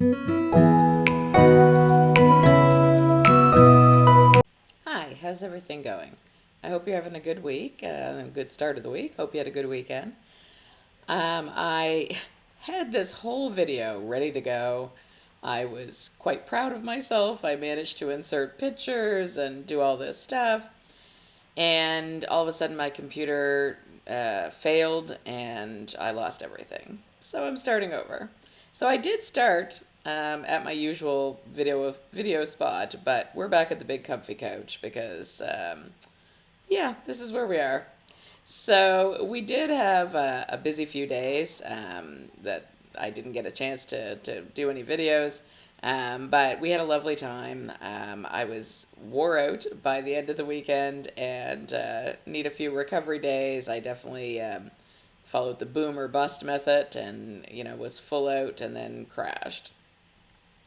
Hi, how's everything going? I hope you're having a good week, a good start of the week. Hope you had a good weekend. I had this whole video ready to go. I was quite proud of myself. I managed to insert pictures and do all this stuff. And all of a sudden, my computer failed and I lost everything. So I'm starting over. So I did start at my usual video spot, but we're back at the big comfy couch because yeah, this is where we are. So we did have a busy few days that I didn't get a chance to do any videos, but we had a lovely time. I was wore out by the end of the weekend and need a few recovery days. I definitely followed the boom or bust method and, was full out and then crashed.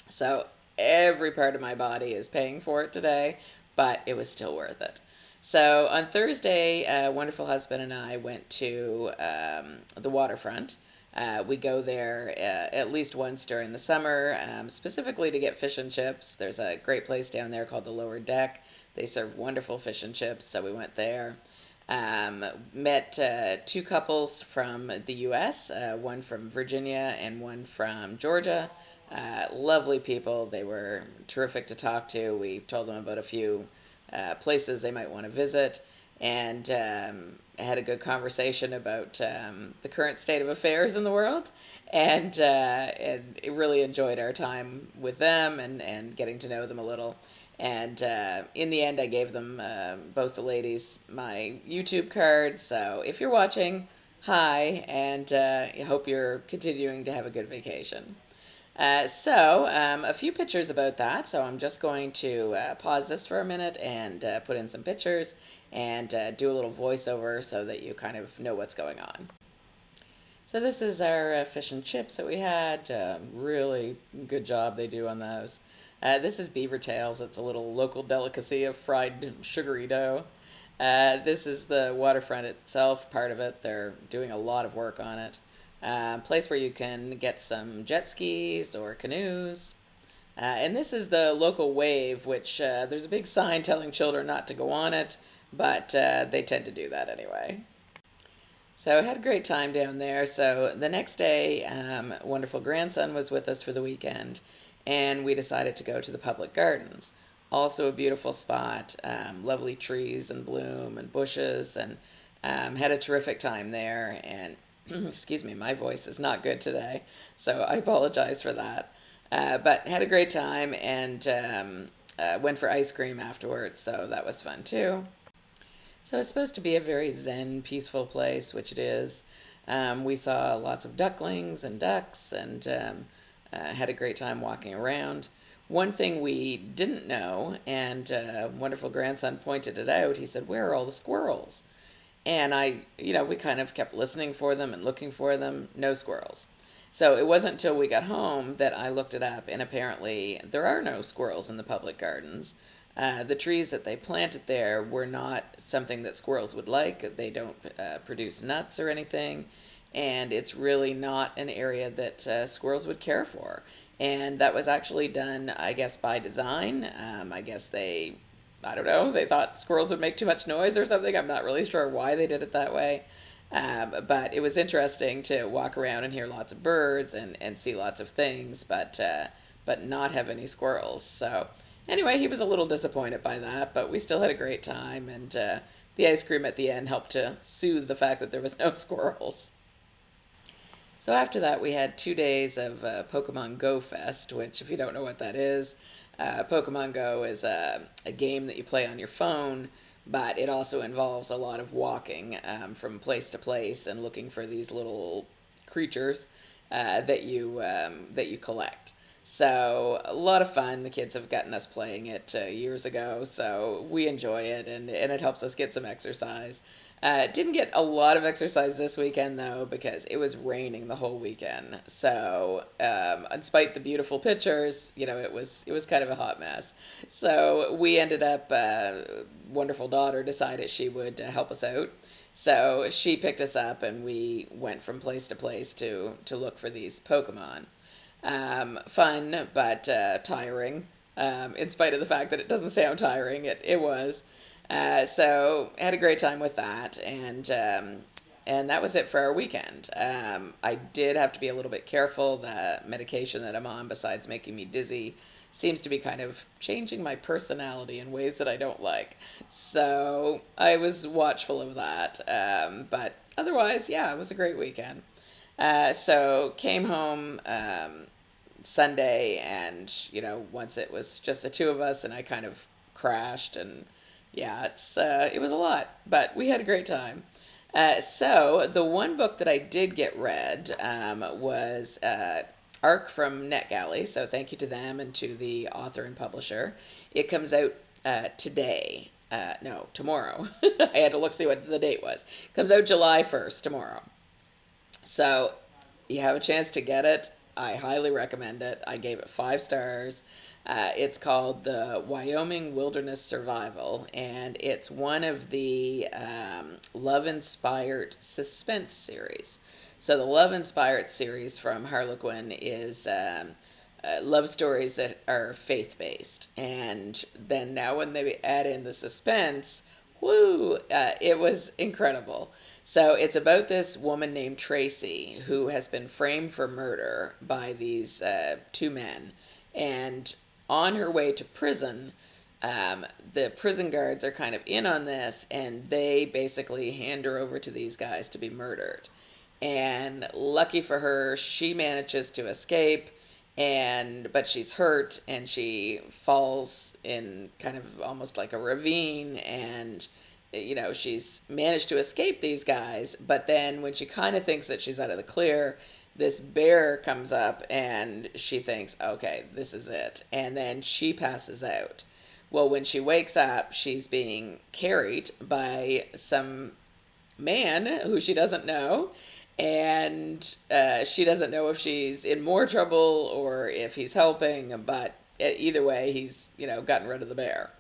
So every part of my body is paying for it today, but it was still worth it. So on Thursday, wonderful husband and I went to the waterfront. We go there at least once during the summer, specifically to get fish and chips. There's a great place down there called the Lower Deck. They serve wonderful fish and chips, so we went there. Met two couples from the US, one from Virginia and one from Georgia. Lovely people. They were terrific to talk to. We told them about a few places they might want to visit and had a good conversation about the current state of affairs in the world and really enjoyed our time with them and getting to know them a little. And in the end, I gave them, both the ladies, my YouTube card. So if you're watching, hi, and I hope you're continuing to have a good vacation. A few pictures about that. So I'm just going to pause this for a minute and put in some pictures and do a little voiceover so that you kind of know what's going on. So this is our fish and chips that we had. Really good job they do on those. This is beaver tails. It's a little local delicacy of fried sugary dough. This is the waterfront itself, part of it. They're doing a lot of work on it. Place where you can get some jet skis or canoes. And this is the local wave, which there's a big sign telling children not to go on it, but they tend to do that anyway. So I had a great time down there. So the next day, wonderful grandson was with us for the weekend, and we decided to go to the public gardens. Also a beautiful spot, lovely trees and bloom and bushes, and had a terrific time there. And excuse me, my voice is not good today, so I apologize for that. But had a great time and went for ice cream afterwards, so that was fun too. So it's supposed to be a very zen, peaceful place, which it is. We saw lots of ducklings and ducks and had a great time walking around. One thing we didn't know, and wonderful grandson pointed it out, he said, "Where are all the squirrels?" And we kind of kept listening for them and looking for them. No squirrels. So it wasn't until we got home that I looked it up, and apparently there are no squirrels in the public gardens. The trees that they planted there were not something that squirrels would like. They don't produce nuts or anything, and it's really not an area that squirrels would care for. And that was actually done, I guess, by design. I don't know, they thought squirrels would make too much noise or something. I'm not really sure why they did it that way. But it was interesting to walk around and hear lots of birds and see lots of things, but not have any squirrels. So anyway, he was a little disappointed by that, but we still had a great time, and the ice cream at the end helped to soothe the fact that there was no squirrels. So after that, we had 2 days of Pokemon Go Fest, which, if you don't know what that is, Pokemon Go is a game that you play on your phone, but it also involves a lot of walking from place to place and looking for these little creatures that you collect. So a lot of fun. The kids have gotten us playing it years ago, so we enjoy it, and it helps us get some exercise. Didn't get a lot of exercise this weekend though because it was raining the whole weekend. So, despite the beautiful pictures, it was kind of a hot mess. So we ended up. Wonderful daughter decided she would help us out. So she picked us up, and we went from place to place to look for these Pokemon. Fun, but tiring. In spite of the fact that it doesn't sound tiring, it was. So I had a great time with that, and that was it for our weekend. I did have to be a little bit careful. The medication that I'm on, besides making me dizzy, seems to be kind of changing my personality in ways that I don't like. So I was watchful of that. But otherwise, yeah, it was a great weekend. So came home Sunday, and once it was just the two of us, and I kind of crashed, and yeah, it was a lot, but we had a great time. So the one book that I did get read was Arc from NetGalley. So thank you to them and to the author and publisher. It comes out today. No, tomorrow. I had to look see what the date was. It comes out July 1st, tomorrow. So you have a chance to get it. I highly recommend it. I gave it 5 stars. It's called The Wyoming Wilderness Survival, and it's one of the love-inspired suspense series. So the love-inspired series from Harlequin is love stories that are faith-based. And then now when they add in the suspense, woo, it was incredible. So it's about this woman named Tracy who has been framed for murder by these two men. And on her way to prison, the prison guards are kind of in on this, and they basically hand her over to these guys to be murdered. And lucky for her, she manages to escape, but she's hurt, and she falls in kind of almost like a ravine, and she's managed to escape these guys. But then when she kind of thinks that she's out of the clear, this bear comes up, and she thinks, okay, this is it. And then she passes out. Well, when she wakes up, she's being carried by some man who she doesn't know. And she doesn't know if she's in more trouble or if he's helping, but either way, he's, gotten rid of the bear.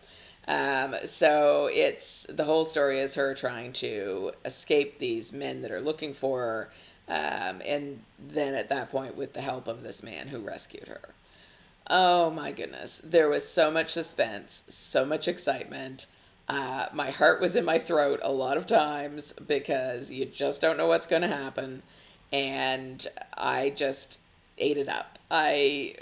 So the whole story is her trying to escape these men that are looking for her, and then at that point with the help of this man who rescued her. Oh my goodness. There was so much suspense, so much excitement. My heart was in my throat a lot of times because you just don't know what's going to happen. And I just ate it up. I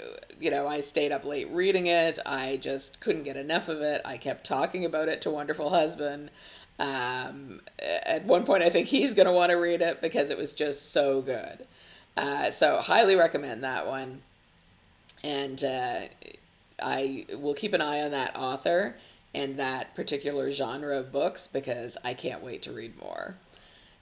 stayed up late reading it. I just couldn't get enough of it. I kept talking about it to Wonderful Husband. At one point, I think he's going to want to read it because it was just so good. So highly recommend that one. And I will keep an eye on that author and that particular genre of books because I can't wait to read more.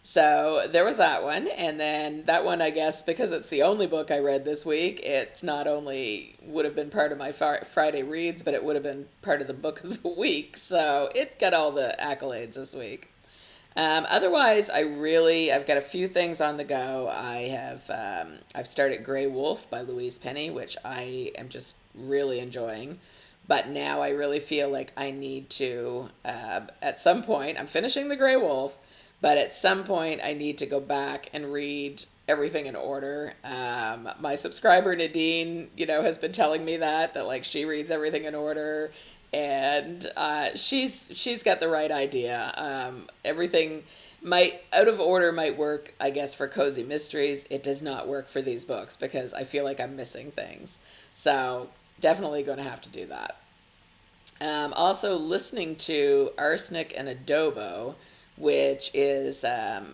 So there was that one. And then that one, I guess, because it's the only book I read this week, it's not only would have been part of my Friday reads, but it would have been part of the book of the week. So it got all the accolades this week. Otherwise, I've got a few things on the go. I've started Grey Wolf by Louise Penny, which I am just really enjoying. But now I really feel like I need to, at some point, I'm finishing the Grey Wolf, but at some point I need to go back and read everything in order. My subscriber Nadine, has been telling me that like she reads everything in order, and she's got the right idea. Everything might out of order might work, I guess, for cozy mysteries. It does not work for these books because I feel like I'm missing things. So definitely going to have to do that. Also listening to Arsenic and Adobo, which is a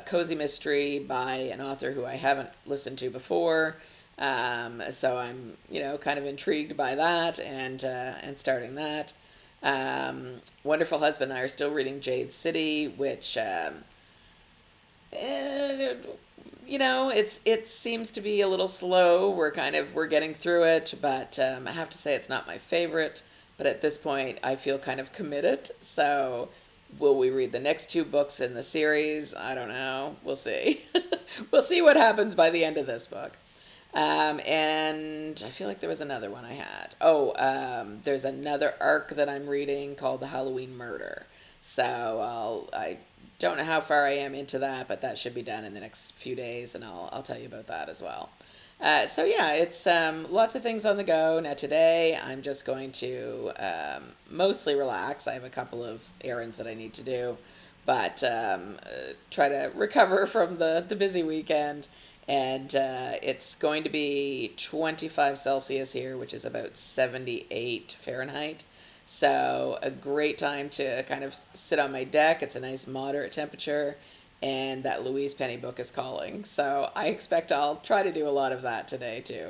cozy mystery by an author who I haven't listened to before. So I'm, kind of intrigued by that and starting that. Wonderful Husband and I are still reading Jade City, which, it seems to be a little slow. We're getting through it, but I have to say it's not my favorite. But at this point, I feel kind of committed. So will we read the next 2 books in the series? I don't know. We'll see. We'll see what happens by the end of this book. And I feel like there was another one I had. There's another arc that I'm reading called The Halloween Murder. So I don't know how far I am into that, but that should be done in the next few days, and I'll tell you about that as well. So yeah, it's lots of things on the go. Now today I'm just going to mostly relax. I have a couple of errands that I need to do, but try to recover from the busy weekend. And it's going to be 25 Celsius here, which is about 78 Fahrenheit. So a great time to kind of sit on my deck. It's a nice moderate temperature, and that Louise Penny book is calling. So I expect I'll try to do a lot of that today too.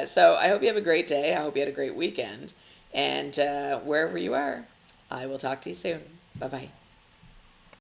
So I hope you have a great day. I hope you had a great weekend. And wherever you are, I will talk to you soon. Bye bye.